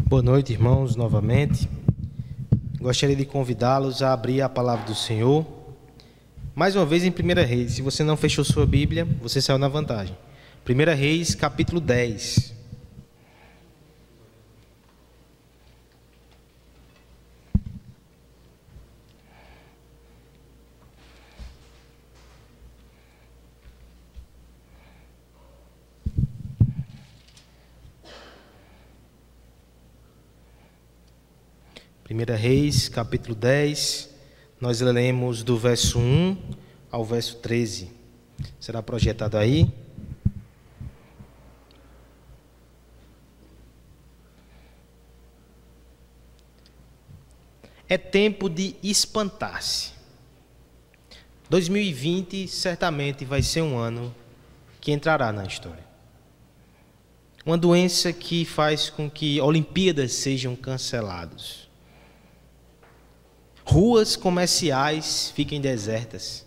Boa noite, irmãos, novamente. Gostaria de convidá-los a abrir a palavra do Senhor. Mais uma vez em 1 Reis. Se você não fechou sua Bíblia, você saiu na vantagem. 1 Reis, capítulo 10. Primeira Reis, capítulo 10, nós lemos do verso 1 ao verso 13. Será projetado aí. É tempo de espantar-se. 2020 certamente vai ser um ano que entrará na história. Uma doença que faz com que Olimpíadas sejam canceladas. Ruas comerciais fiquem desertas.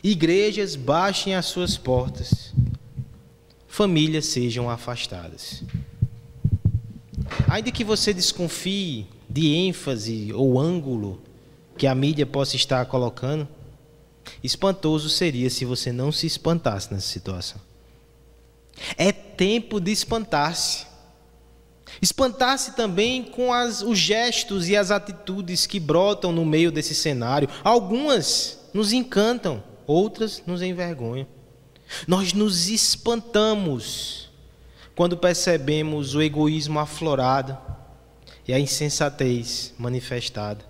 Igrejas baixem as suas portas. Famílias sejam afastadas. Ainda que você desconfie de ênfase ou ângulo que a mídia possa estar colocando, espantoso seria se você não se espantasse nessa situação. É tempo de espantar-se. Espantar-se também com os gestos e as atitudes que brotam no meio desse cenário. Algumas nos encantam, outras nos envergonham. Nós nos espantamos quando percebemos o egoísmo aflorado e a insensatez manifestada.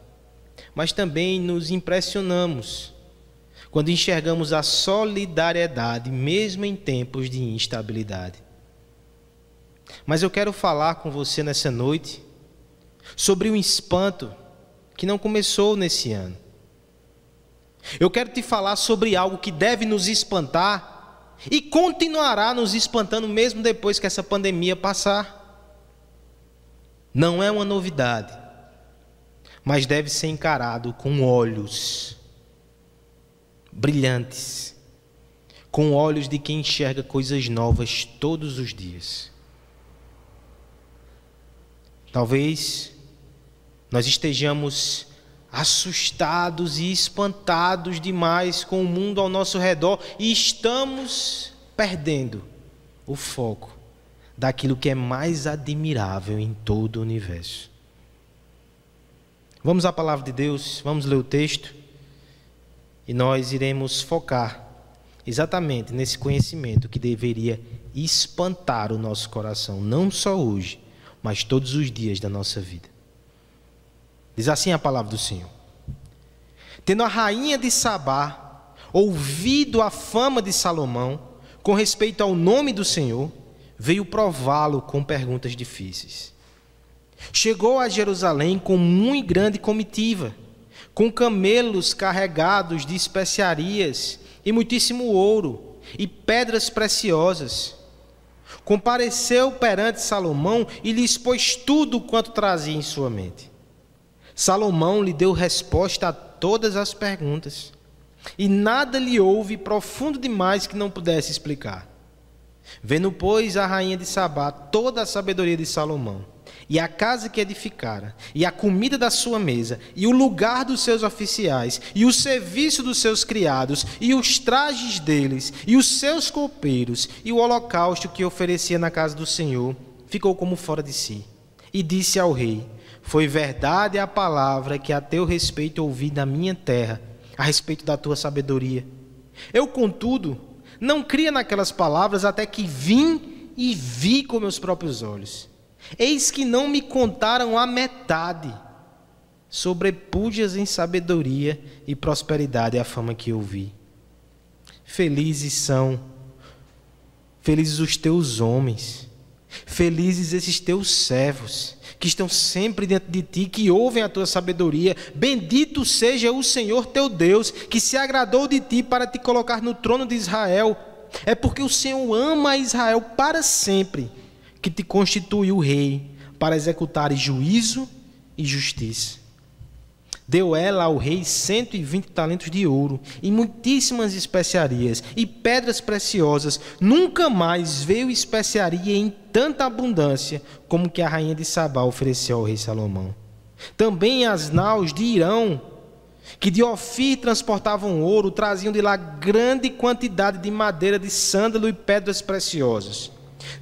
Mas também nos impressionamos quando enxergamos a solidariedade, mesmo em tempos de instabilidade. Mas eu quero falar com você nessa noite sobre um espanto que não começou nesse ano. Eu quero te falar sobre algo que deve nos espantar e continuará nos espantando mesmo depois que essa pandemia passar. Não é uma novidade, mas deve ser encarado com olhos brilhantes, com olhos de quem enxerga coisas novas todos os dias. Talvez nós estejamos assustados e espantados demais com o mundo ao nosso redor e estamos perdendo o foco daquilo que é mais admirável em todo o universo. Vamos à palavra de Deus, vamos ler o texto e nós iremos focar exatamente nesse conhecimento que deveria espantar o nosso coração, não só hoje, mas todos os dias da nossa vida. Diz assim a palavra do Senhor: Tendo a rainha de Sabá ouvido a fama de Salomão com respeito ao nome do Senhor, veio prová-lo com perguntas difíceis. Chegou a Jerusalém com muito grande comitiva, com camelos carregados de especiarias e muitíssimo ouro e pedras preciosas. Compareceu perante Salomão e lhe expôs tudo quanto trazia em sua mente. Salomão lhe deu resposta a todas as perguntas, e nada lhe houve profundo demais que não pudesse explicar. Vendo, pois, a rainha de Sabá toda a sabedoria de Salomão, e a casa que edificara, e a comida da sua mesa, e o lugar dos seus oficiais, e o serviço dos seus criados, e os trajes deles, e os seus copeiros, e o holocausto que oferecia na casa do Senhor, ficou como fora de si. E disse ao rei: Foi verdade a palavra que a teu respeito ouvi na minha terra, a respeito da tua sabedoria. Eu, contudo, não cria naquelas palavras até que vim e vi com meus próprios olhos. Eis que não me contaram a metade. Sobrepujas em sabedoria e prosperidade a fama que eu vi. Felizes os teus homens, felizes esses teus servos, que estão sempre diante de ti, que ouvem a tua sabedoria. Bendito seja o Senhor teu Deus, que se agradou de ti para te colocar no trono de Israel. É porque o Senhor ama a Israel para sempre, que te constituiu rei para executar juízo e justiça. Deu ela ao rei 120 talentos de ouro e muitíssimas especiarias e pedras preciosas. Nunca mais veio especiaria em tanta abundância como que a rainha de Sabá ofereceu ao rei Salomão. Também as naus de Irão, que de Ofir transportavam ouro, traziam de lá grande quantidade de madeira de sândalo e pedras preciosas.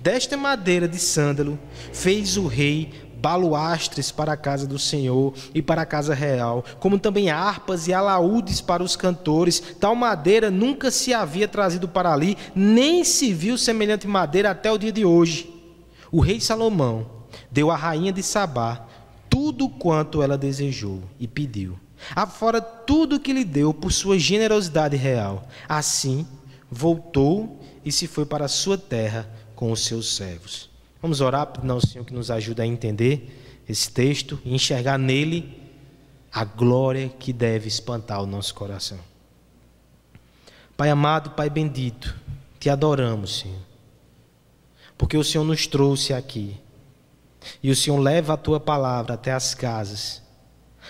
Desta madeira de sândalo fez o rei baluastres para a casa do Senhor e para a casa real, como também harpas e alaúdes para os cantores. Tal madeira nunca se havia trazido para ali, nem se viu semelhante madeira até o dia de hoje. O rei Salomão deu à rainha de Sabá tudo quanto ela desejou e pediu, afora tudo que lhe deu por sua generosidade real. Assim, voltou e se foi para a sua terra com os seus servos. Vamos orar, pedindo ao Senhor que nos ajude a entender esse texto e enxergar nele a glória que deve espantar o nosso coração. Pai amado, Pai bendito, te adoramos, Senhor, porque o Senhor nos trouxe aqui e o Senhor leva a tua palavra até as casas,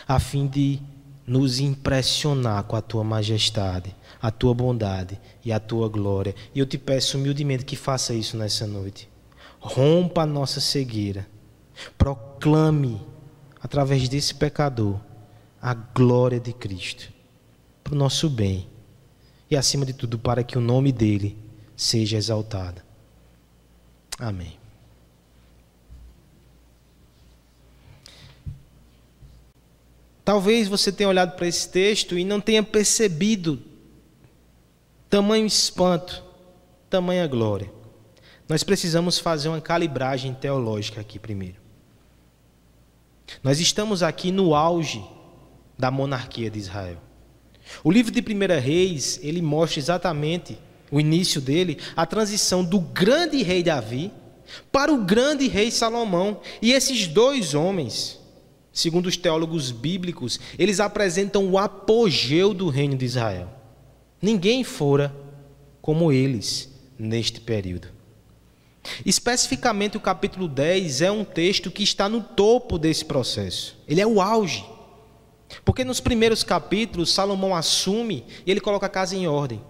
a fim de nos impressionar com a tua majestade, a tua bondade e a tua glória. E eu te peço humildemente que faça isso nessa noite. Rompa a nossa cegueira, proclame através desse pecador a glória de Cristo, para o nosso bem e acima de tudo para que o nome dele seja exaltado. Amém. Talvez você tenha olhado para esse texto e não tenha percebido tamanho espanto, tamanha glória. Nós precisamos fazer uma calibragem teológica aqui primeiro. Nós estamos aqui no auge da monarquia de Israel. O livro de 1 Reis, ele mostra exatamente o início dele, a transição do grande rei Davi para o grande rei Salomão. E esses dois homens, segundo os teólogos bíblicos, eles apresentam o apogeu do reino de Israel. Ninguém fora como eles neste período. Especificamente o capítulo 10 é um texto que está no topo desse processo. Ele é o auge. Porque nos primeiros capítulos, Salomão assume e ele coloca a casa em ordem.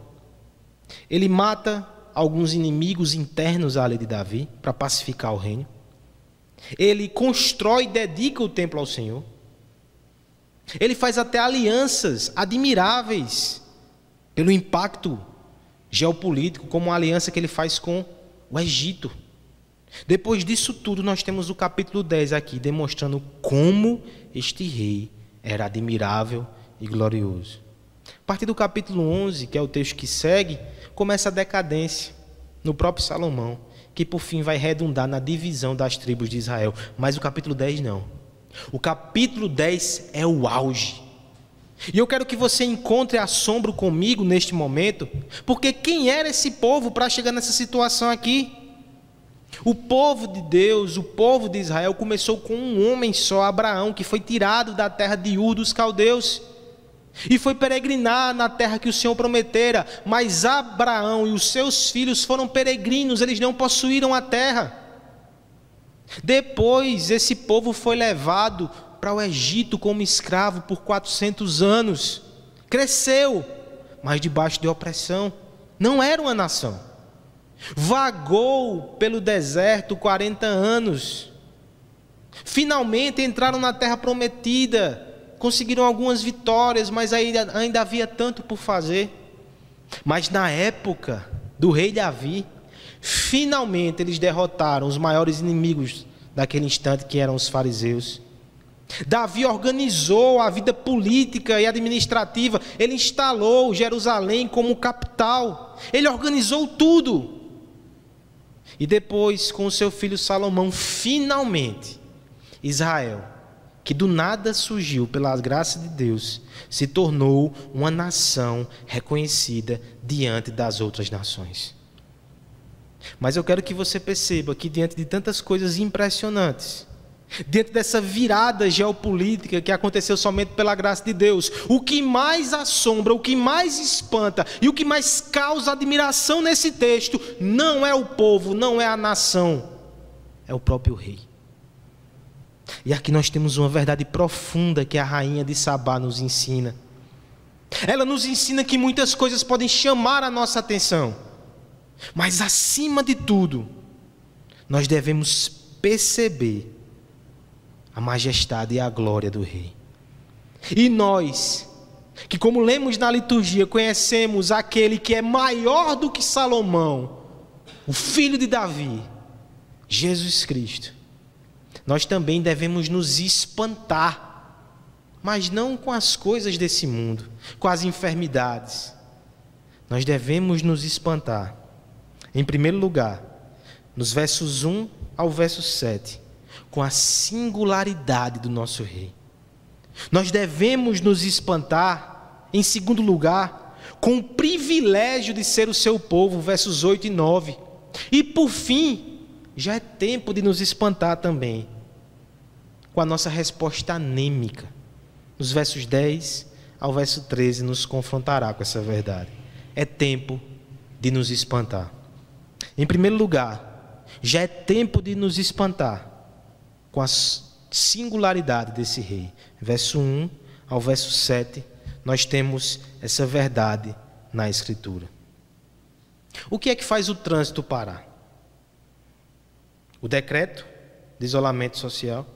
Ele mata alguns inimigos internos à lei de Davi para pacificar o reino. Ele constrói e dedica o templo ao Senhor. Ele faz até alianças admiráveis pelo impacto geopolítico, como a aliança que ele faz com o Egito. Depois disso tudo, nós temos o capítulo 10 aqui, demonstrando como este rei era admirável e glorioso. A partir do capítulo 11, que é o texto que segue, começa a decadência no próprio Salomão, que por fim vai redundar na divisão das tribos de Israel. Mas o capítulo 10 não. O capítulo 10 é o auge. E eu quero que você encontre assombro comigo neste momento, porque quem era esse povo para chegar nessa situação aqui? O povo de Deus, o povo de Israel, começou com um homem só, Abraão, que foi tirado da terra de Ur dos caldeus e foi peregrinar na terra que o Senhor prometera. Mas Abraão e os seus filhos foram peregrinos, eles não possuíram a terra. Depois esse povo foi levado para o Egito como escravo por 400 anos. Cresceu, mas debaixo de opressão. Não era uma nação. Vagou pelo deserto 40 anos. Finalmente entraram na terra prometida. Conseguiram algumas vitórias, mas ainda havia tanto por fazer. Mas na época do rei Davi, finalmente eles derrotaram os maiores inimigos daquele instante, que eram os fariseus. Davi organizou a vida política e administrativa. Ele instalou Jerusalém como capital. Ele organizou tudo. E depois, com o seu filho Salomão, finalmente, Israel, que do nada surgiu pela graça de Deus, se tornou uma nação reconhecida diante das outras nações. Mas eu quero que você perceba que diante de tantas coisas impressionantes, diante dessa virada geopolítica que aconteceu somente pela graça de Deus, o que mais assombra, o que mais espanta e o que mais causa admiração nesse texto não é o povo, não é a nação, é o próprio rei. E aqui nós temos uma verdade profunda que a rainha de Sabá nos ensina. Ela nos ensina que muitas coisas podem chamar a nossa atenção, mas acima de tudo, nós devemos perceber a majestade e a glória do rei. E nós, que como lemos na liturgia, conhecemos aquele que é maior do que Salomão, o filho de Davi, Jesus Cristo, nós também devemos nos espantar, mas não com as coisas desse mundo, com as enfermidades. Nós devemos nos espantar, em primeiro lugar, nos versos 1 ao verso 7, com a singularidade do nosso rei. Nós devemos nos espantar, em segundo lugar, com o privilégio de ser o seu povo, versos 8 e 9. E por fim, já é tempo de nos espantar também com a nossa resposta anêmica. Nos versos 10 ao verso 13 nos confrontará com essa verdade. É tempo de nos espantar. Em primeiro lugar, já é tempo de nos espantar com a singularidade desse rei. Verso 1 ao verso 7, nós temos essa verdade na Escritura. O que é que faz o trânsito parar? O decreto de isolamento social?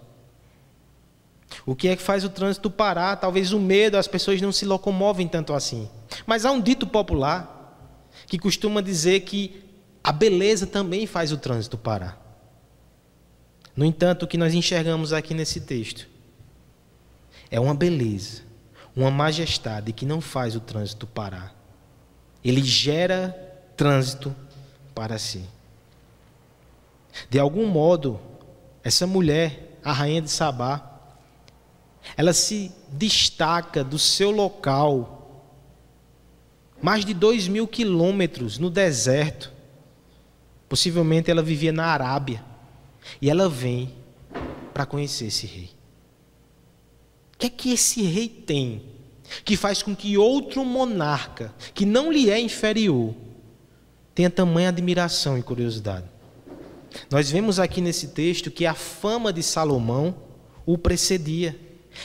O que é que faz o trânsito parar? Talvez o medo, as pessoas não se locomovem tanto assim. Mas há um dito popular que costuma dizer que a beleza também faz o trânsito parar. No entanto, o que nós enxergamos aqui nesse texto é uma beleza, uma majestade que não faz o trânsito parar. Ele gera trânsito para si. De algum modo, essa mulher, a rainha de Sabá, ela se destaca do seu local, mais de 2.000 quilômetros no deserto. Possivelmente ela vivia na Arábia. E ela vem para conhecer esse rei. O que é que esse rei tem que faz com que outro monarca, que não lhe é inferior, tenha tamanha admiração e curiosidade? Nós vemos aqui nesse texto que a fama de Salomão o precedia.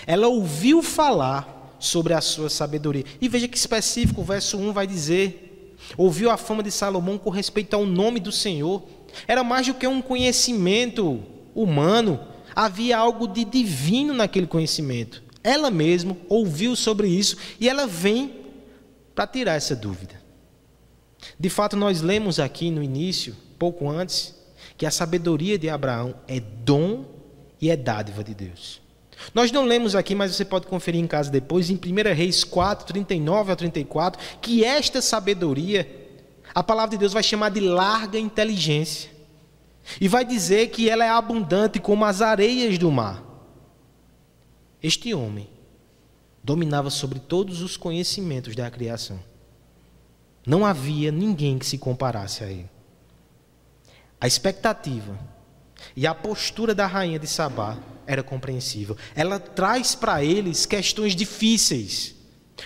Ela ouviu falar sobre a sua sabedoria. E veja que específico, o verso 1 vai dizer: ouviu a fama de Salomão com respeito ao nome do Senhor. Era mais do que um conhecimento humano, havia algo de divino naquele conhecimento. Ela mesma ouviu sobre isso e ela vem para tirar essa dúvida. De fato, nós lemos aqui no início, pouco antes, que a sabedoria de Abraão é dom e é dádiva de Deus. Nós não lemos aqui, mas você pode conferir em casa depois, em 1 Reis 4, 39 a 34, que esta sabedoria, a palavra de Deus vai chamar de larga inteligência. E vai dizer que ela é abundante como as areias do mar. Este homem dominava sobre todos os conhecimentos da criação. Não havia ninguém que se comparasse a ele. A expectativa e a postura da rainha de Sabá era compreensível. Ela traz para eles questões difíceis,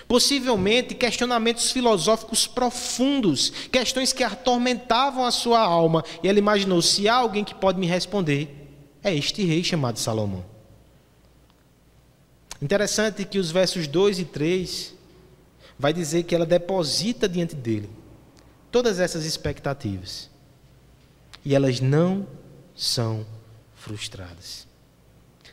possivelmente questionamentos filosóficos profundos, questões que atormentavam a sua alma. E ela imaginou: se há alguém que pode me responder, é este rei chamado Salomão. Interessante que os versos 2 e 3 vai dizer que ela deposita diante dele todas essas expectativas. E elas não são frustradas.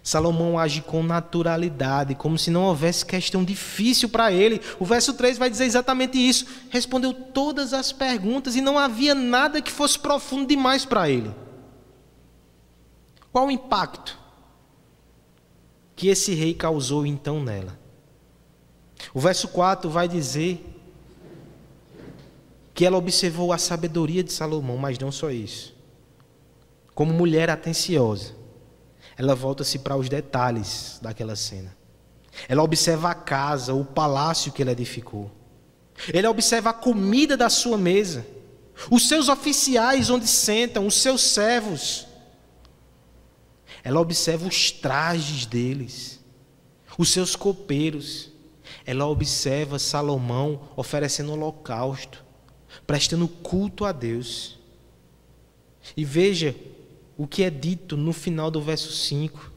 Salomão age com naturalidade, como se não houvesse questão difícil para ele. O verso 3 vai dizer exatamente isso. Respondeu todas as perguntas e não havia nada que fosse profundo demais para ele. Qual o impacto que esse rei causou então nela? O verso 4 vai dizer que ela observou a sabedoria de Salomão, mas não só isso. Como mulher atenciosa, ela volta-se para os detalhes daquela cena. Ela observa a casa, o palácio que ele edificou. Ela observa a comida da sua mesa, os seus oficiais onde sentam, os seus servos. Ela observa os trajes deles, os seus copeiros. Ela observa Salomão oferecendo holocausto, prestando culto a Deus. E veja o que é dito no final do verso 5.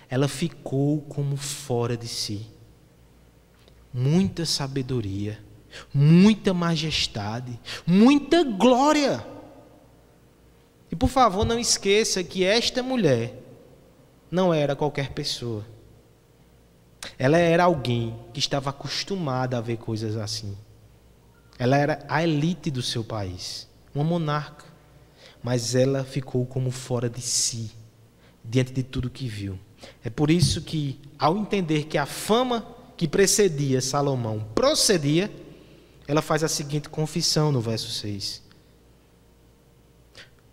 ela ficou como fora de si. Muita sabedoria, muita majestade, muita glória. E por favor, não esqueça que esta mulher não era qualquer pessoa. Ela era alguém que estava acostumada a ver coisas assim. Ela era a elite do seu país, uma monarca. Mas ela ficou como fora de si, diante de tudo que viu. É por isso que, ao entender que a fama que precedia Salomão procedia, ela faz a seguinte confissão no verso 6.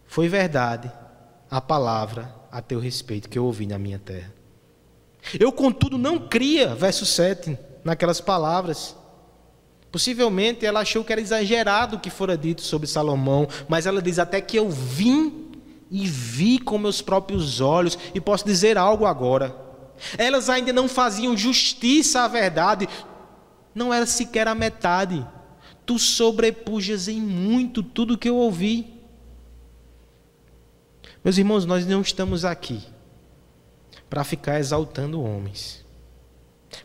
Foi verdade a palavra a teu respeito que eu ouvi na minha terra. Eu, contudo, não cria, verso 7, naquelas palavras. Possivelmente ela achou que era exagerado o que fora dito sobre Salomão, mas ela diz: até que eu vim e vi com meus próprios olhos, e posso dizer algo agora. Elas ainda não faziam justiça à verdade, não era sequer a metade. Tu sobrepujas em muito tudo que eu ouvi. Meus irmãos, nós não estamos aqui para ficar exaltando homens,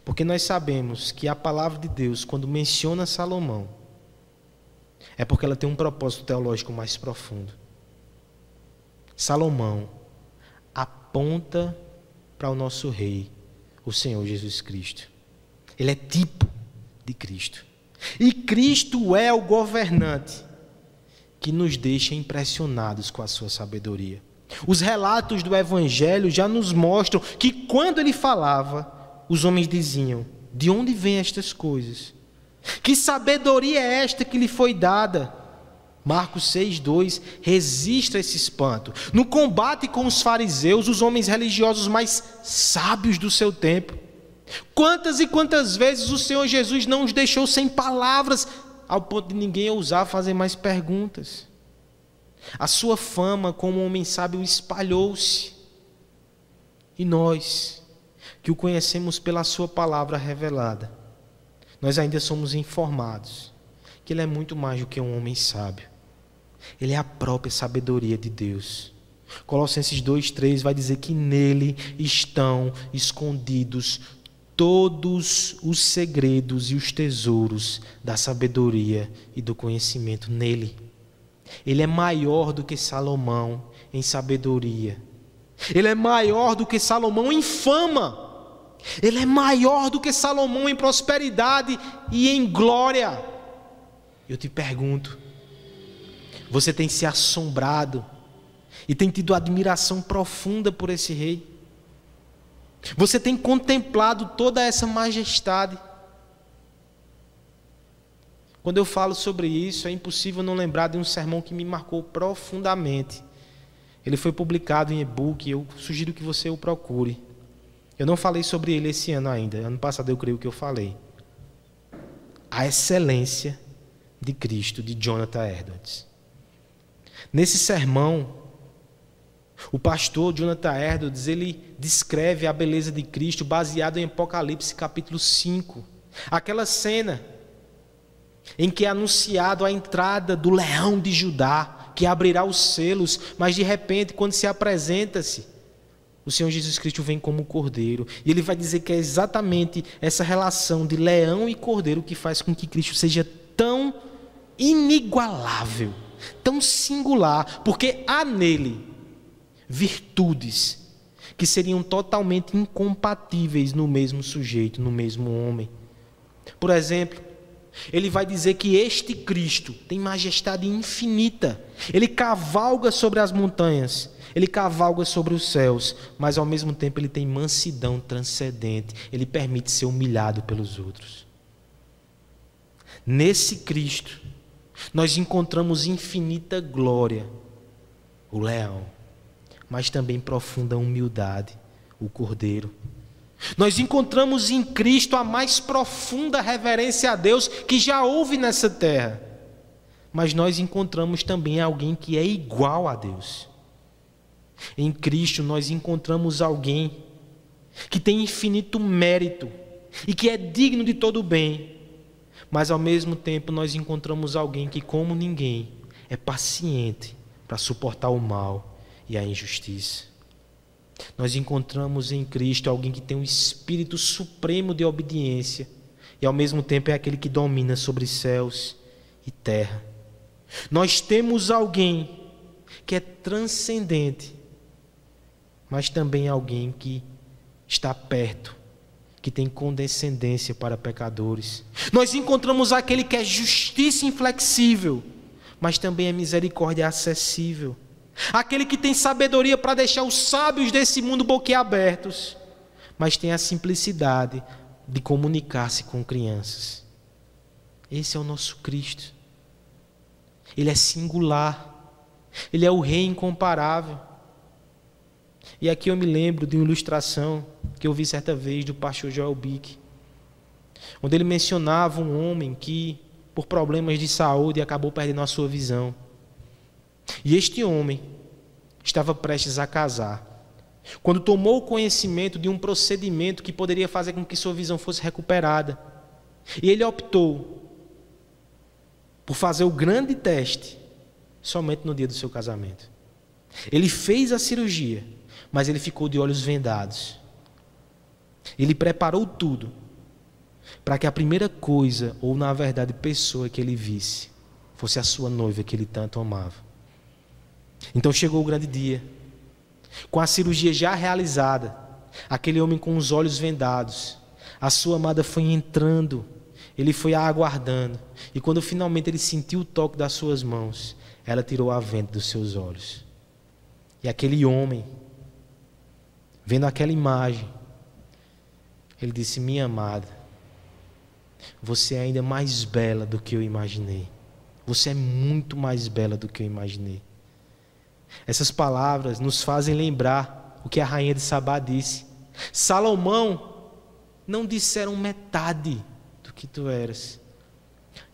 porque nós sabemos que a palavra de Deus, quando menciona Salomão, é porque ela tem um propósito teológico mais profundo. Salomão aponta para o nosso rei, o Senhor Jesus Cristo. Ele é tipo de Cristo. E Cristo é o governante que nos deixa impressionados com a sua sabedoria. Os relatos do Evangelho já nos mostram que quando ele falava, os homens diziam: de onde vêm estas coisas? Que sabedoria é esta que lhe foi dada? Marcos 6,2 registra esse espanto. No combate com os fariseus, os homens religiosos mais sábios do seu tempo, quantas e quantas vezes o Senhor Jesus não os deixou sem palavras, ao ponto de ninguém ousar fazer mais perguntas. A sua fama como homem sábio espalhou-se. E nós, que o conhecemos pela sua palavra revelada, nós ainda somos informados que ele é muito mais do que um homem sábio. Ele é a própria sabedoria de Deus. Colossenses 2,3 vai dizer que nele estão escondidos todos os segredos e os tesouros da sabedoria e do conhecimento nele. Ele é maior do que Salomão em sabedoria. Ele é maior do que Salomão em fama. Ele é maior do que Salomão em prosperidade e em glória. Eu te pergunto, você tem se assombrado e tem tido admiração profunda por esse rei? Você tem contemplado toda essa majestade? Quando eu falo sobre isso, é impossível não lembrar de um sermão que me marcou profundamente. Ele foi publicado em e-book, eu sugiro que você o procure. Eu não falei sobre ele esse ano ainda, ano passado eu creio que eu falei. A excelência de Cristo, de Jonathan Edwards. Nesse sermão, o pastor Jonathan Edwards, ele descreve a beleza de Cristo baseado em Apocalipse capítulo 5. Aquela cena em que é anunciado a entrada do leão de Judá, que abrirá os selos, mas de repente, quando se apresenta-se, o Senhor Jesus Cristo vem como cordeiro. E ele vai dizer que é exatamente essa relação de leão e cordeiro que faz com que Cristo seja tão inigualável, tão singular, porque há nele virtudes que seriam totalmente incompatíveis no mesmo sujeito, no mesmo homem. Por exemplo, ele vai dizer que este Cristo tem majestade infinita. Ele cavalga sobre as montanhas, ele cavalga sobre os céus, mas ao mesmo tempo ele tem mansidão transcendente. Ele permite ser humilhado pelos outros. Nesse Cristo, nós encontramos infinita glória, o leão, mas também profunda humildade, o cordeiro. Nós encontramos em Cristo a mais profunda reverência a Deus que já houve nessa terra. Mas nós encontramos também alguém que é igual a Deus. Em Cristo nós encontramos alguém que tem infinito mérito e que é digno de todo o bem. Mas ao mesmo tempo nós encontramos alguém que, como ninguém, é paciente para suportar o mal e a injustiça. nós encontramos em Cristo alguém que tem um espírito supremo de obediência e ao mesmo tempo é aquele que domina sobre céus e terra. Nós temos alguém que é transcendente, mas também alguém que está perto, que tem condescendência para pecadores. Nós encontramos aquele que é justiça inflexível, mas também é misericórdia acessível. Aquele que tem sabedoria para deixar os sábios desse mundo boquiabertos, mas tem a simplicidade de comunicar-se com crianças. Esse é o nosso Cristo. Ele é singular. Ele é o Rei incomparável. E aqui eu me lembro de uma ilustração que eu vi certa vez do pastor Joel Bick, onde ele mencionava um homem que, por problemas de saúde, acabou perdendo a sua visão. E este homem estava prestes a casar, quando tomou conhecimento de um procedimento que poderia fazer com que sua visão fosse recuperada. E ele optou por fazer o grande teste somente no dia do seu casamento. Ele fez a cirurgia, mas ele ficou de olhos vendados. Ele preparou tudo para que a primeira coisa, ou na verdade pessoa que ele visse, fosse a sua noiva que ele tanto amava. Então chegou o grande dia. Com a cirurgia já realizada, aquele homem com os olhos vendados, a sua amada foi entrando, ele foi a aguardando, e quando finalmente ele sentiu o toque das suas mãos, ela tirou a venda dos seus olhos. E aquele homem, vendo aquela imagem, ele disse: minha amada, você é ainda mais bela do que eu imaginei. Você é muito mais bela do que eu imaginei. Essas palavras nos fazem lembrar o que a rainha de Sabá disse: Salomão não disseram metade do que tu eras.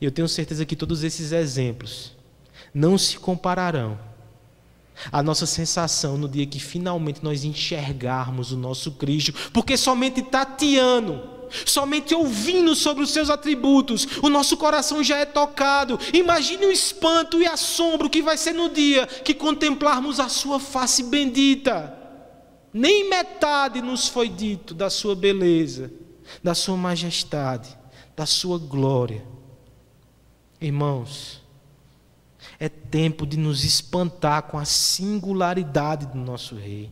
E eu tenho certeza que todos esses exemplos não se compararão à nossa sensação no dia que finalmente nós enxergarmos o nosso Cristo, porque somente tateando, somente ouvindo sobre os seus atributos, o nosso coração já é tocado. Imagine o espanto e assombro que vai ser no dia que contemplarmos a sua face bendita. Nem metade nos foi dito da sua beleza, da sua majestade, da sua glória. Irmãos, é tempo de nos espantar com a singularidade do nosso Rei.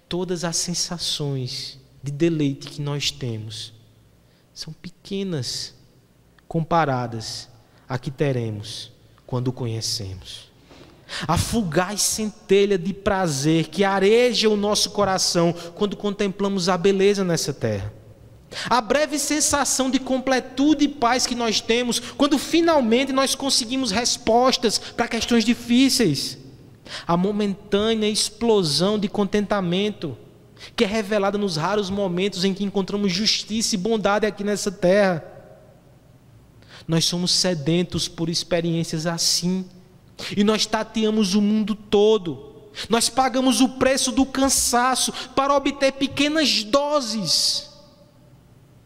Todas as sensações de deleite que nós temos são pequenas comparadas a que teremos quando o conhecemos. A fugaz centelha de prazer que areja o nosso coração quando contemplamos a beleza nessa terra. A breve sensação de completude e paz que nós temos quando finalmente nós conseguimos respostas para questões difíceis. A momentânea explosão de contentamento que é revelada nos raros momentos em que encontramos justiça e bondade aqui nessa terra. Nós somos sedentos por experiências assim, e nós tateamos o mundo todo. Nós pagamos o preço do cansaço para obter pequenas doses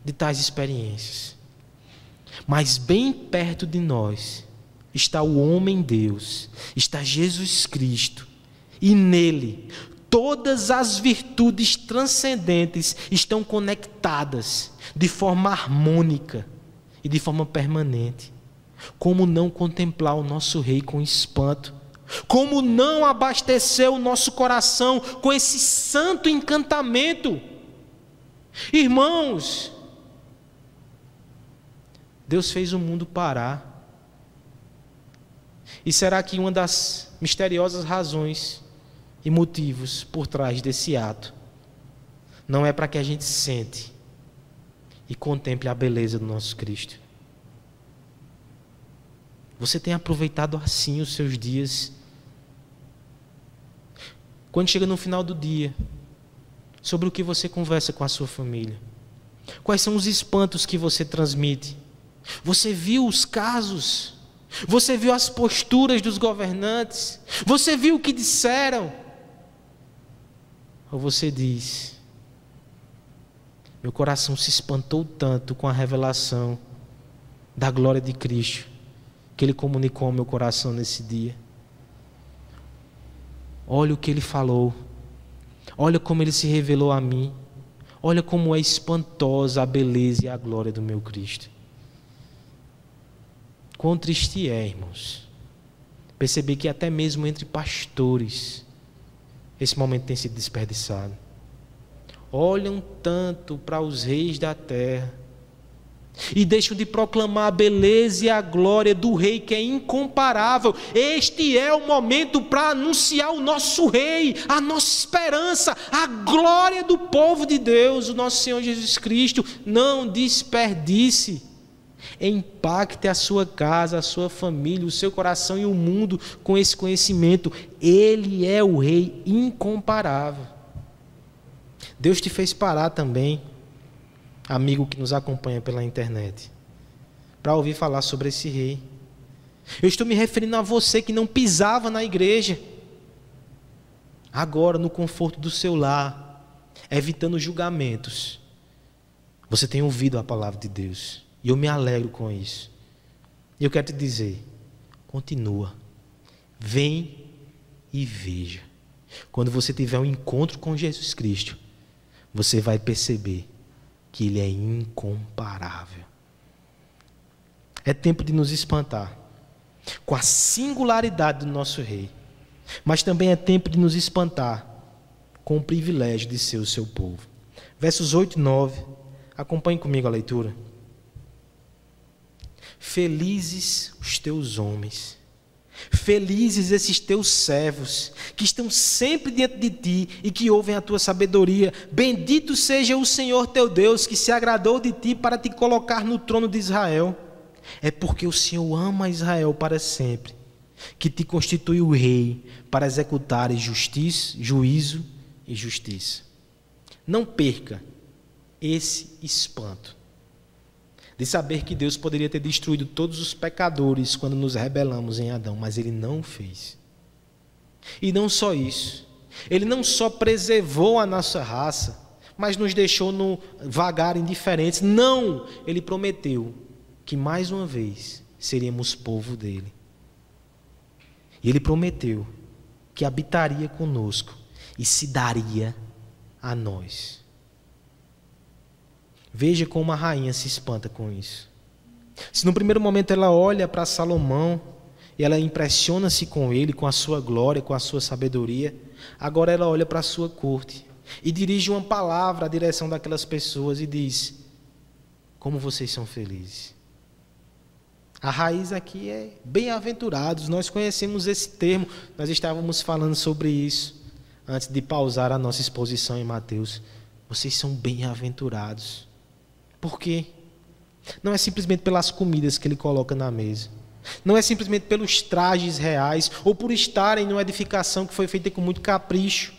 de tais experiências. Mas bem perto de nós está o homem-Deus, está Jesus Cristo, e nele todas as virtudes transcendentes estão conectadas de forma harmônica e de forma permanente. Como não contemplar o nosso Rei com espanto? Como não abastecer o nosso coração com esse santo encantamento? Irmãos, Deus fez o mundo parar. E será que uma das misteriosas razões e motivos por trás desse ato não é para que a gente sente e contemple a beleza do nosso Cristo? Você tem aproveitado assim os seus dias? Quando chega no final do dia, sobre o que você conversa com a sua família? Quais são os espantos que você transmite? Você viu os casos? Você viu as posturas dos governantes? Você viu o que disseram? Ou você diz: meu coração se espantou tanto com a revelação da glória de Cristo, que Ele comunicou ao meu coração nesse dia. Olha o que Ele falou. Olha como ele se revelou a mim. Olha como é espantosa a beleza e a glória do meu Cristo. Quão triste é, irmãos, perceber que até mesmo entre pastores esse momento tem sido desperdiçado. Olham tanto para os reis da terra e deixam de proclamar a beleza e a glória do rei que é incomparável. Este é o momento para anunciar o nosso rei, a nossa esperança, a glória do povo de Deus, o nosso Senhor Jesus Cristo. Não desperdice. Impacte a sua casa, a sua família, o seu coração e o mundo com esse conhecimento. Ele é o rei incomparável. Deus te fez parar também, amigo que nos acompanha pela internet, para ouvir falar sobre esse rei. Eu estou me referindo a você que não pisava na igreja, agora no conforto do seu lar, evitando julgamentos. Você tem ouvido a palavra de Deus, e eu me alegro com isso. E eu quero te dizer, continua, vem e veja. Quando você tiver um encontro com Jesus Cristo, você vai perceber que Ele é incomparável. É tempo de nos espantar com a singularidade do nosso Rei, mas também é tempo de nos espantar com o privilégio de ser o seu povo. Versos 8 e 9, acompanhe comigo a leitura. Felizes os teus homens, felizes esses teus servos, que estão sempre diante de ti e que ouvem a tua sabedoria. Bendito seja o Senhor teu Deus, que se agradou de ti para te colocar no trono de Israel. É porque o Senhor ama Israel para sempre, que te constituiu rei para executar justiça, juízo e justiça. Não perca esse espanto de saber que Deus poderia ter destruído todos os pecadores quando nos rebelamos em Adão, mas Ele não fez. E não só isso, Ele não só preservou a nossa raça, mas nos deixou no vagar indiferentes. Não, Ele prometeu que mais uma vez seríamos povo dEle. E Ele prometeu que habitaria conosco e se daria a nós. Veja como a rainha se espanta com isso. Se no primeiro momento ela olha para Salomão e ela impressiona-se com ele, com a sua glória, com a sua sabedoria, agora ela olha para a sua corte e dirige uma palavra à direção daquelas pessoas e diz: como vocês são felizes. A raiz aqui é bem-aventurados. Nós conhecemos esse termo, nós estávamos falando sobre isso antes de pausar a nossa exposição em Mateus. Vocês são bem-aventurados. Por quê? Não é simplesmente pelas comidas que Ele coloca na mesa. Não é simplesmente pelos trajes reais ou por estarem numa edificação que foi feita com muito capricho.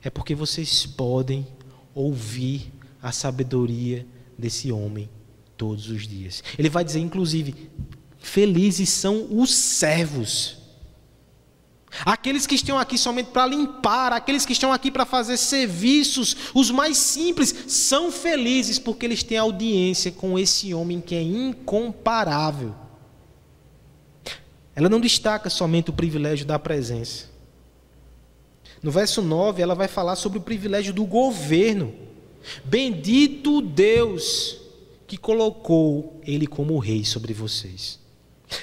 É porque vocês podem ouvir a sabedoria desse homem todos os dias. Ele vai dizer, inclusive, felizes são os servos. Aqueles que estão aqui somente para limpar, aqueles que estão aqui para fazer serviços, os mais simples, são felizes porque eles têm audiência com esse homem que é incomparável. Ela não destaca somente o privilégio da presença. No verso 9, ela vai falar sobre o privilégio do governo. Bendito Deus que colocou Ele como rei sobre vocês.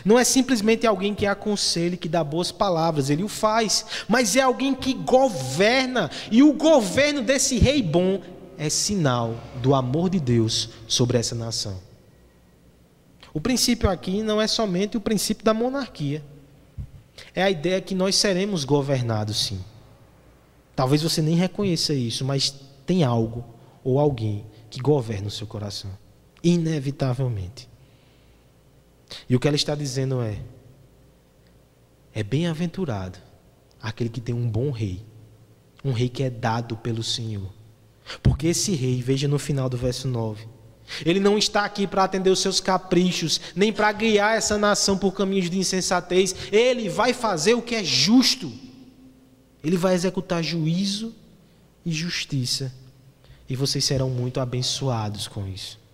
Não é simplesmente alguém que aconselha, que dá boas palavras, Ele o faz, mas é alguém que governa, e o governo desse rei bom é sinal do amor de Deus sobre essa nação. O princípio aqui não é somente o princípio da monarquia, é a ideia que nós seremos governados, sim. Talvez você nem reconheça isso, mas tem algo ou alguém que governa o seu coração, inevitavelmente. E o que ela está dizendo é bem-aventurado aquele que tem um bom rei, um rei que é dado pelo Senhor. Porque esse rei, veja no final do verso 9, ele não está aqui para atender os seus caprichos, nem para guiar essa nação por caminhos de insensatez. Ele vai fazer o que é justo. Ele vai executar juízo e justiça. E vocês serão muito abençoados com isso.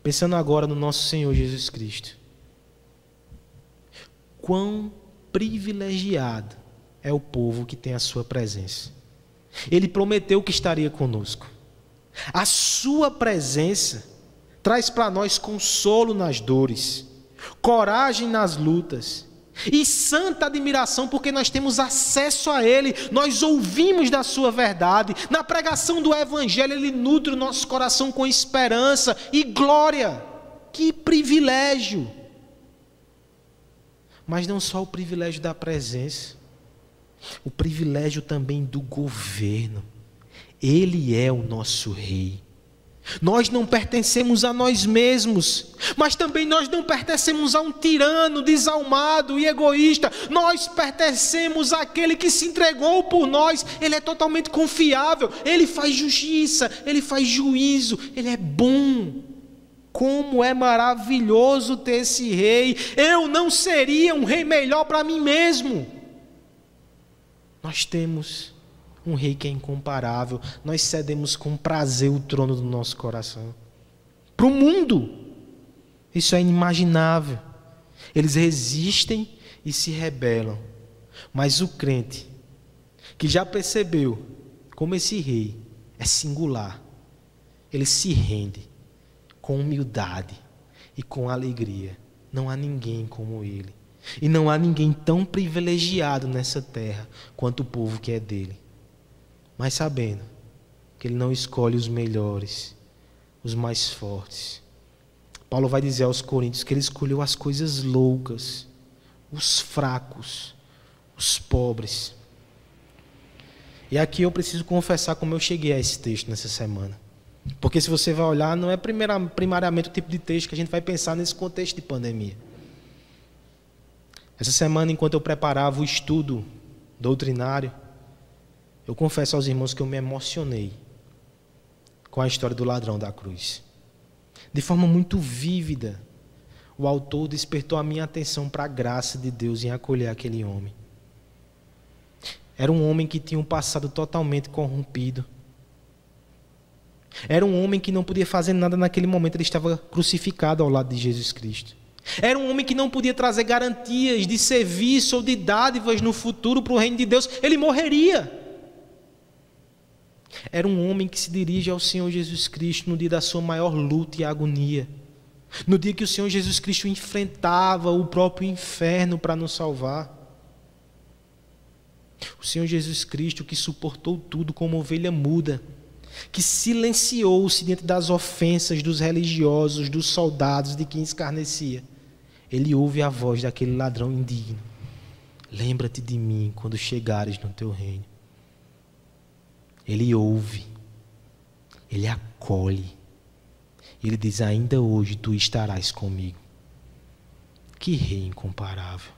Pensando agora no nosso Senhor Jesus Cristo. Quão privilegiado é o povo que tem a sua presença. Ele prometeu que estaria conosco. A sua presença traz para nós consolo nas dores, coragem nas lutas e santa admiração, porque nós temos acesso a Ele, nós ouvimos da sua verdade. Na pregação do Evangelho, Ele nutre o nosso coração com esperança e glória. Que privilégio! Mas não só o privilégio da presença, o privilégio também do governo. Ele é o nosso rei. Nós não pertencemos a nós mesmos, mas também nós não pertencemos a um tirano desalmado e egoísta. Nós pertencemos àquele que se entregou por nós. Ele é totalmente confiável, Ele faz justiça, Ele faz juízo, Ele é bom. Como é maravilhoso ter esse rei. Eu não seria um rei melhor para mim mesmo. Nós temos um rei que é incomparável. Nós cedemos com prazer o trono do nosso coração. Para o mundo, isso é inimaginável. Eles resistem e se rebelam. Mas o crente, que já percebeu como esse rei é singular, ele se rende com humildade e com alegria. Não há ninguém como ele. E não há ninguém tão privilegiado nessa terra quanto o povo que é dele. Mas sabendo que ele não escolhe os melhores, os mais fortes. Paulo vai dizer aos Coríntios que ele escolheu as coisas loucas, os fracos, os pobres. E aqui eu preciso confessar como eu cheguei a esse texto nessa semana. Porque se você vai olhar, não é primariamente o tipo de texto que a gente vai pensar nesse contexto de pandemia. Essa semana, enquanto eu preparava o estudo doutrinário, eu confesso aos irmãos que eu me emocionei com a história do ladrão da cruz. De forma muito vívida, o autor despertou a minha atenção para a graça de Deus em acolher aquele homem. Era um homem que tinha um passado totalmente corrompido. Era um homem que não podia fazer nada naquele momento, ele estava crucificado ao lado de Jesus Cristo. Era um homem que não podia trazer garantias de serviço ou de dádivas no futuro para o reino de Deus, ele morreria. Era um homem que se dirige ao Senhor Jesus Cristo no dia da sua maior luta e agonia. No dia que o Senhor Jesus Cristo enfrentava o próprio inferno para nos salvar. O Senhor Jesus Cristo que suportou tudo como ovelha muda, que silenciou-se diante das ofensas dos religiosos, dos soldados, de quem escarnecia. Ele ouve a voz daquele ladrão indigno. Lembra-te de mim quando chegares no teu reino. Ele ouve, ele acolhe, ele diz: ainda hoje tu estarás comigo. Que rei incomparável!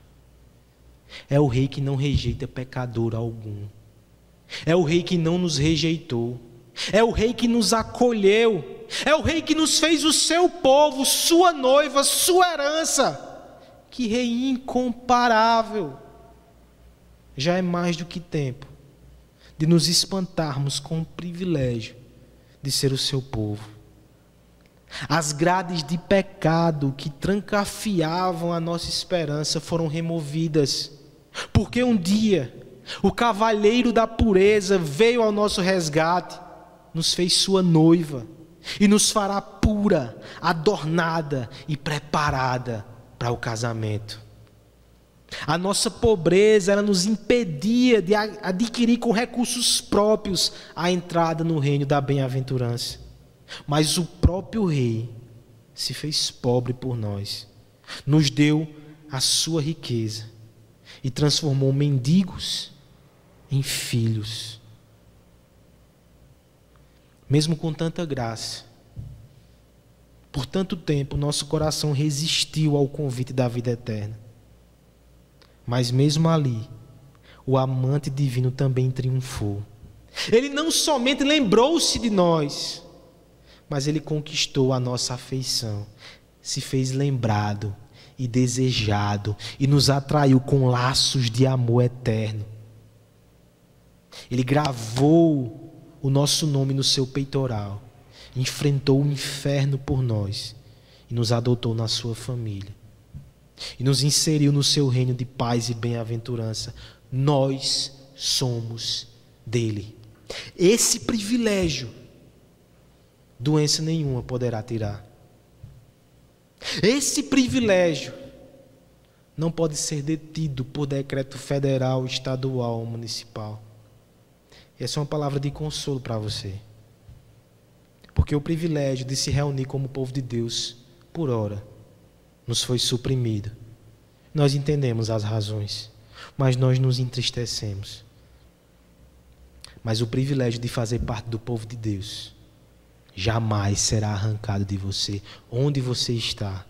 É o rei que não rejeita pecador algum. É o rei que não nos rejeitou. É o rei que nos acolheu. É o rei que nos fez o seu povo, sua noiva, sua herança. Que rei incomparável! Já é mais do que tempo de nos espantarmos com o privilégio de ser o seu povo. As grades de pecado que trancafiavam a nossa esperança foram removidas, porque um dia o cavalheiro da pureza veio ao nosso resgate, nos fez sua noiva e nos fará pura, adornada e preparada para o casamento. A nossa pobreza, ela nos impedia de adquirir com recursos próprios a entrada no reino da bem-aventurança. Mas o próprio rei se fez pobre por nós, nos deu a sua riqueza e transformou mendigos em filhos. Mesmo com tanta graça, por tanto tempo, nosso coração resistiu ao convite da vida eterna. Mas mesmo ali, o amante divino também triunfou. Ele não somente lembrou-se de nós, mas ele conquistou a nossa afeição, se fez lembrado e desejado e nos atraiu com laços de amor eterno. Ele gravou o nosso nome no seu peitoral, enfrentou o inferno por nós e nos adotou na sua família. E nos inseriu no seu reino de paz e bem-aventurança, nós somos dele. Esse privilégio, doença nenhuma poderá tirar. Esse privilégio não pode ser detido por decreto federal, estadual ou municipal. Essa é uma palavra de consolo para você. Porque o privilégio de se reunir como povo de Deus, por ora, nos foi suprimido. Nós entendemos as razões, mas nós nos entristecemos. Mas o privilégio de fazer parte do povo de Deus jamais será arrancado de você. Onde você está,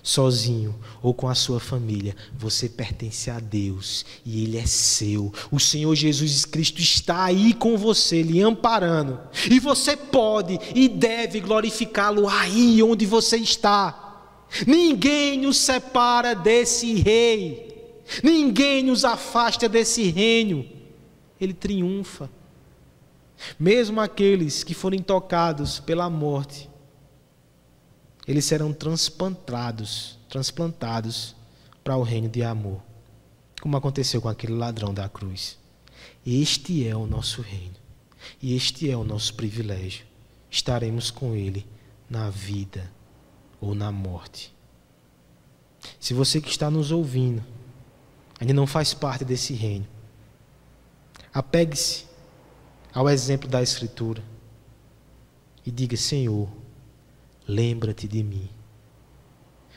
sozinho ou com a sua família, você pertence a Deus e Ele é seu. O Senhor Jesus Cristo está aí com você, lhe amparando. E você pode e deve glorificá-lo aí onde você está. Ninguém nos separa desse rei. Ninguém nos afasta desse reino. Ele triunfa. Mesmo aqueles que forem tocados pela morte, eles serão transplantados para o reino de amor, como aconteceu com aquele ladrão da cruz. Este é o nosso reino, e este é o nosso privilégio. Estaremos com Ele na vida ou na morte. Se você que está nos ouvindo ainda não faz parte desse reino, apegue-se ao exemplo da Escritura e diga: Senhor, lembra-te de mim.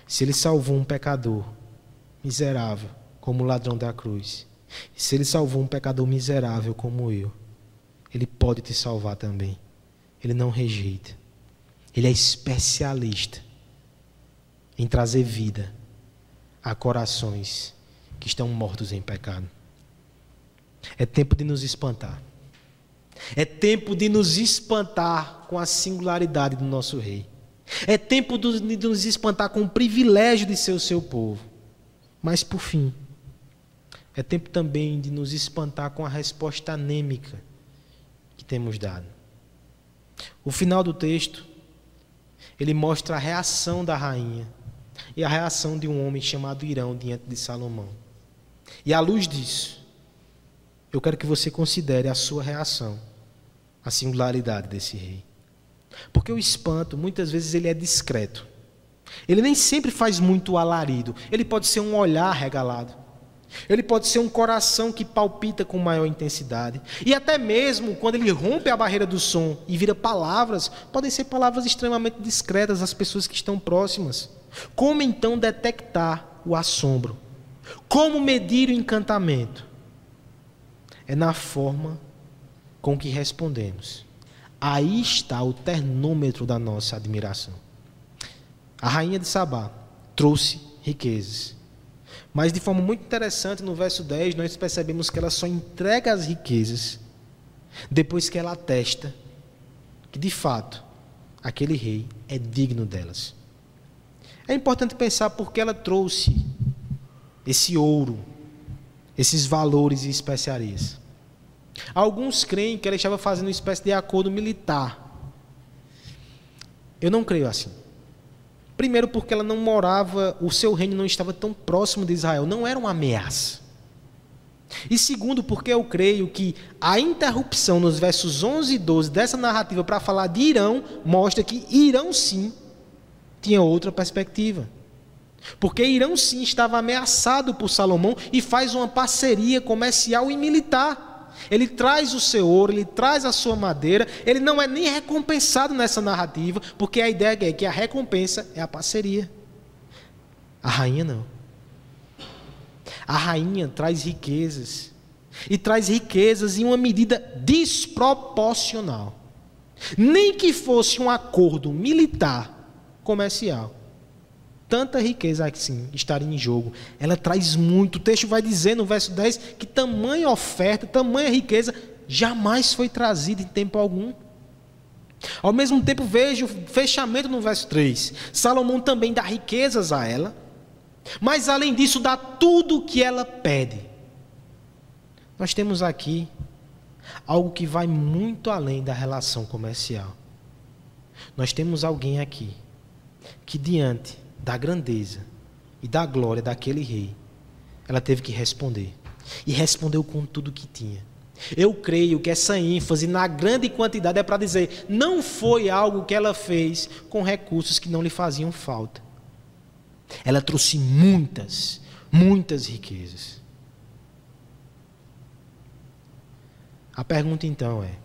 Se Ele salvou um pecador miserável como o ladrão da cruz, se Ele salvou um pecador miserável como eu, Ele pode te salvar também. Ele não rejeita. Ele é especialista em trazer vida a corações que estão mortos em pecado. É tempo de nos espantar. É tempo de nos espantar com a singularidade do nosso rei. É tempo de nos espantar com o privilégio de ser o seu povo. Mas, por fim, é tempo também de nos espantar com a resposta anêmica que temos dado. O final do texto, ele mostra a reação da rainha e a reação de um homem chamado Irão diante de Salomão. E à luz disso, eu quero que você considere a sua reação, a singularidade desse rei. Porque o espanto, muitas vezes, ele é discreto. Ele nem sempre faz muito alarido. Ele pode ser um olhar regalado. Ele pode ser um coração que palpita com maior intensidade. E até mesmo, quando ele rompe a barreira do som e vira palavras, podem ser palavras extremamente discretas às pessoas que estão próximas. Como então detectar o assombro? Como medir o encantamento? É na forma com que respondemos. Aí está o termômetro da nossa admiração. A rainha de Sabá trouxe riquezas. Mas de forma muito interessante, no verso 10, nós percebemos que ela só entrega as riquezas depois que ela atesta que, de fato, aquele rei é digno delas. É importante pensar por que ela trouxe esse ouro, esses valores e especiarias. Alguns creem que ela estava fazendo uma espécie de acordo militar. Eu não creio assim. Primeiro, porque ela não morava, o seu reino não estava tão próximo de Israel, não era uma ameaça. E segundo, porque eu creio que a interrupção nos versos 11 e 12 dessa narrativa para falar de Irão, mostra que Irão sim tinha outra perspectiva. Porque Irão sim estava ameaçado por Salomão e faz uma parceria comercial e militar. Ele traz o seu ouro, ele traz a sua madeira, ele não é nem recompensado nessa narrativa, porque a ideia é que a recompensa é a parceria. A rainha não. A rainha traz riquezas, e traz riquezas em uma medida desproporcional. Nem que fosse um acordo militar, comercial. Tanta riqueza assim estaria em jogo. Ela traz muito. O texto vai dizer no verso 10 que tamanha oferta, tamanha riqueza jamais foi trazida em tempo algum. Ao mesmo tempo, veja o fechamento no verso 3. Salomão também dá riquezas a ela, mas além disso dá tudo o que ela pede. Nós temos aqui algo que vai muito além da relação comercial. Nós temos alguém aqui que, diante da grandeza e da glória daquele rei, ela teve que responder. e respondeu com tudo que tinha. Eu creio que essa ênfase na grande quantidade é para dizer, não foi algo que ela fez com recursos que não lhe faziam falta. Ela trouxe muitas riquezas. A pergunta então é: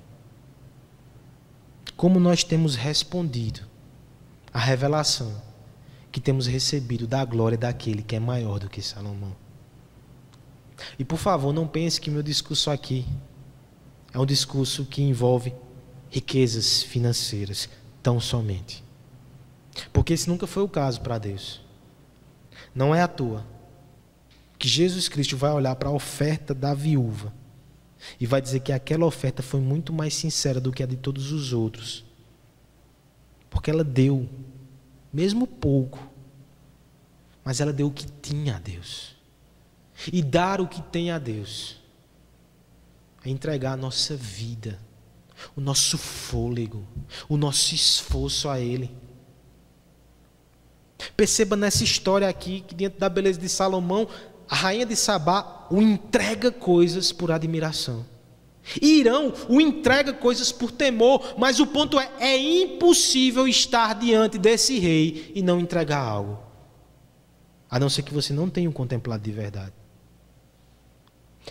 como nós temos respondido à revelação que temos recebido da glória daquele que é maior do que Salomão? E por favor, não pense que meu discurso aqui é um discurso que envolve riquezas financeiras tão somente. Porque esse nunca foi o caso para Deus. Não é à toa que Jesus Cristo vai olhar para a oferta da viúva e vai dizer que aquela oferta foi muito mais sincera do que a de todos os outros. Porque ela deu, mesmo pouco, mas ela deu o que tinha a Deus. E dar o que tem a Deus é entregar a nossa vida, o nosso fôlego, o nosso esforço a Ele. Perceba nessa história aqui que dentro da beleza de Salomão, a rainha de Sabá o entrega coisas por admiração. Irão o entrega coisas por temor, mas o ponto é impossível estar diante desse rei e não entregar algo. A não ser que você não tenha o contemplado de verdade.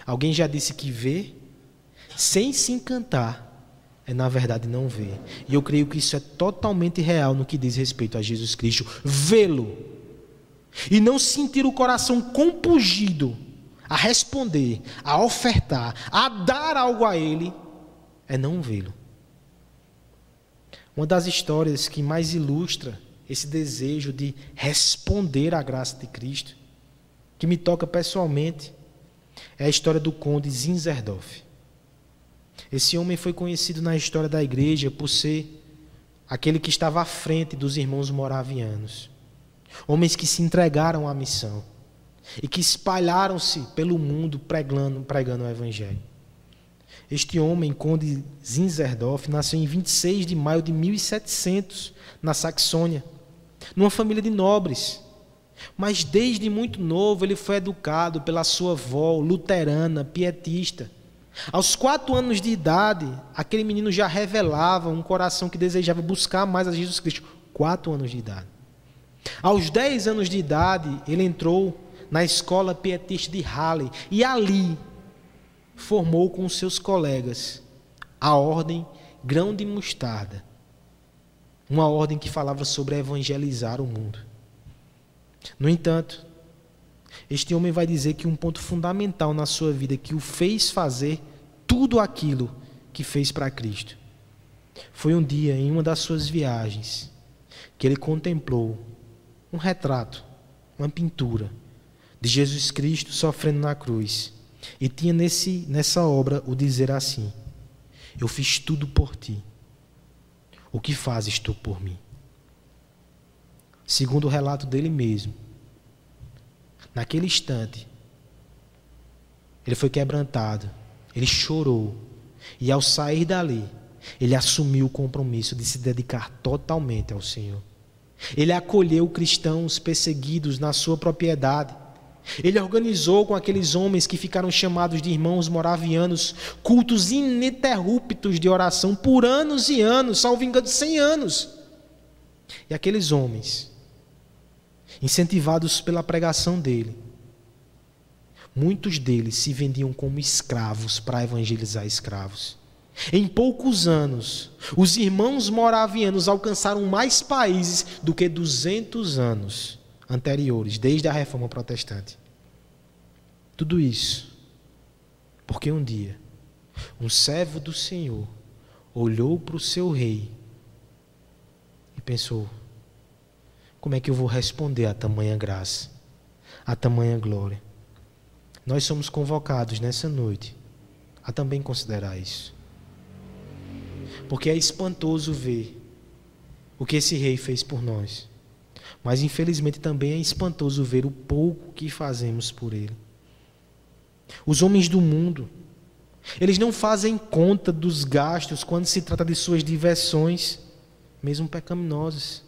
Alguém já disse que ver sem se encantar é na verdade não ver. E eu creio que isso é totalmente real no que diz respeito a Jesus Cristo. Vê-lo e não sentir o coração compungido a responder, a ofertar, a dar algo a Ele, é não vê-lo. Uma das histórias que mais ilustra esse desejo de responder à graça de Cristo, que me toca pessoalmente, é a história do conde Zinzendorf. Esse homem foi conhecido na história da igreja por ser aquele que estava à frente dos irmãos moravianos. Homens que se entregaram à missão e que espalharam-se pelo mundo pregando o Evangelho. Este homem, conde Zinzendorf, nasceu em 26 de maio de 1700, na Saxônia, numa família de nobres. Mas desde muito novo ele foi educado pela sua avó, luterana, pietista. Aos 4 anos de idade, aquele menino já revelava um coração que desejava buscar mais a Jesus Cristo. 4 anos de idade. Aos 10 anos de idade, ele entrou na escola pietista de Halle e ali formou com seus colegas a ordem Grão de Mostarda, uma ordem que falava sobre evangelizar o mundo. No entanto, este homem vai dizer que um ponto fundamental na sua vida que o fez fazer tudo aquilo que fez para Cristo foi um dia, em uma das suas viagens, que ele contemplou um retrato, uma pintura de Jesus Cristo sofrendo na cruz. E tinha nessa obra o dizer assim: eu fiz tudo por ti, o que fazes tu por mim? Segundo o relato dele mesmo, naquele instante, ele foi quebrantado, ele chorou, e ao sair dali, ele assumiu o compromisso de se dedicar totalmente ao Senhor. Ele acolheu cristãos perseguidos na sua propriedade. Ele organizou com aqueles homens que ficaram chamados de irmãos moravianos cultos ininterruptos de oração por anos e anos, salvo engano, 100 anos. E aqueles homens, incentivados pela pregação dele, muitos deles se vendiam como escravos para evangelizar escravos. Em poucos anos, os irmãos moravianos alcançaram mais países do que 200 anos anteriores, desde a Reforma Protestante. Tudo isso porque um dia um servo do Senhor olhou para o seu rei e pensou: como é que eu vou responder a tamanha graça, a tamanha glória? Nós somos convocados nessa noite a também considerar isso. Porque é espantoso ver o que esse rei fez por nós. Mas infelizmente também é espantoso ver o pouco que fazemos por ele. Os homens do mundo, eles não fazem conta dos gastos quando se trata de suas diversões, mesmo pecaminosas.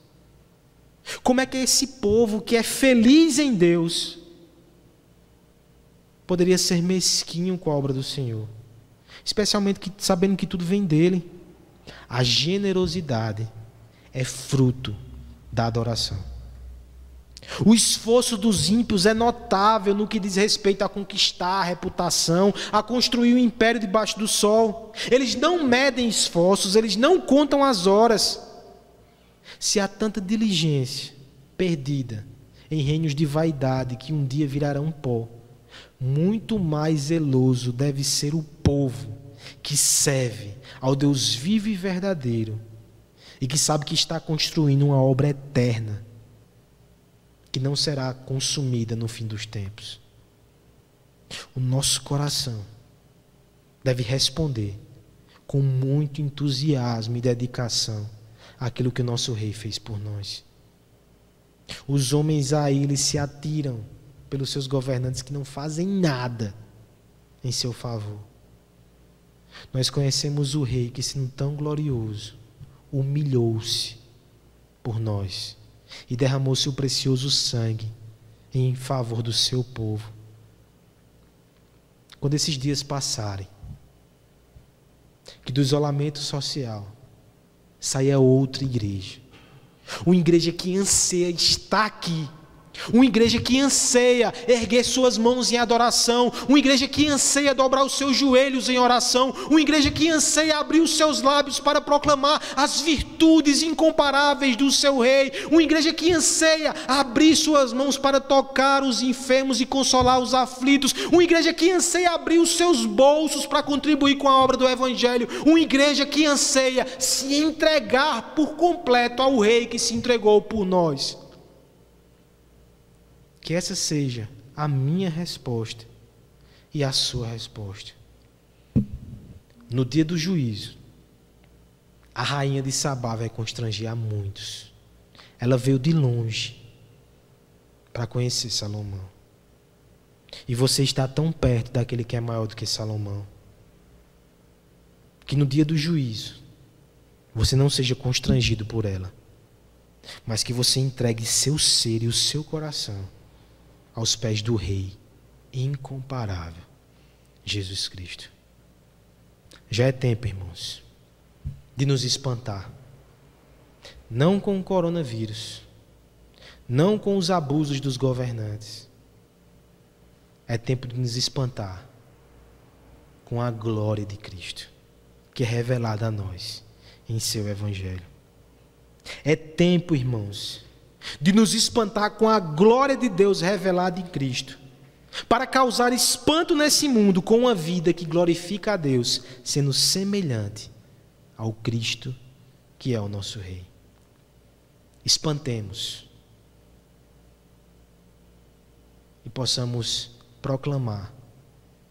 Como é que esse povo que é feliz em Deus poderia ser mesquinho com a obra do Senhor, especialmente sabendo que tudo vem dele. A generosidade é fruto da adoração. O esforço dos ímpios é notável no que diz respeito a conquistar a reputação, a construir o império debaixo do sol. Eles não medem esforços, eles não contam as horas. Se há tanta diligência perdida em reinos de vaidade que um dia virarão pó, muito mais zeloso deve ser o povo que serve ao Deus vivo e verdadeiro e que sabe que está construindo uma obra eterna que não será consumida no fim dos tempos. O nosso coração deve responder com muito entusiasmo e dedicação àquilo que o nosso Rei fez por nós. Os homens a ele se atiram pelos seus governantes que não fazem nada em seu favor. Nós conhecemos o Rei que, sendo tão glorioso, humilhou-se por nós e derramou seu precioso sangue em favor do seu povo. Quando esses dias passarem, que do isolamento social saia outra igreja, uma igreja que anseia estar aqui, uma igreja que anseia erguer suas mãos em adoração, uma igreja que anseia dobrar os seus joelhos em oração, uma igreja que anseia abrir os seus lábios para proclamar as virtudes incomparáveis do seu Rei, uma igreja que anseia abrir suas mãos para tocar os enfermos e consolar os aflitos, uma igreja que anseia abrir os seus bolsos para contribuir com a obra do Evangelho, uma igreja que anseia se entregar por completo ao Rei que se entregou por nós. Que essa seja a minha resposta e a sua resposta. No dia do juízo, a rainha de Sabá vai constranger a muitos. Ela veio de longe para conhecer Salomão. E você está tão perto daquele que é maior do que Salomão, que no dia do juízo, você não seja constrangido por ela, mas que você entregue seu ser e o seu coração aos pés do Rei incomparável, Jesus Cristo. Já é tempo, irmãos, de nos espantar. Não com o coronavírus, não com os abusos dos governantes. É tempo de nos espantar com a glória de Cristo, que é revelada a nós em seu Evangelho. É tempo, irmãos, de nos espantar com a glória de Deus revelada em Cristo, para causar espanto nesse mundo com uma vida que glorifica a Deus, sendo semelhante ao Cristo que é o nosso Rei. Espantemos e possamos proclamar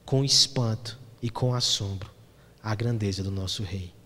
com espanto e com assombro a grandeza do nosso Rei.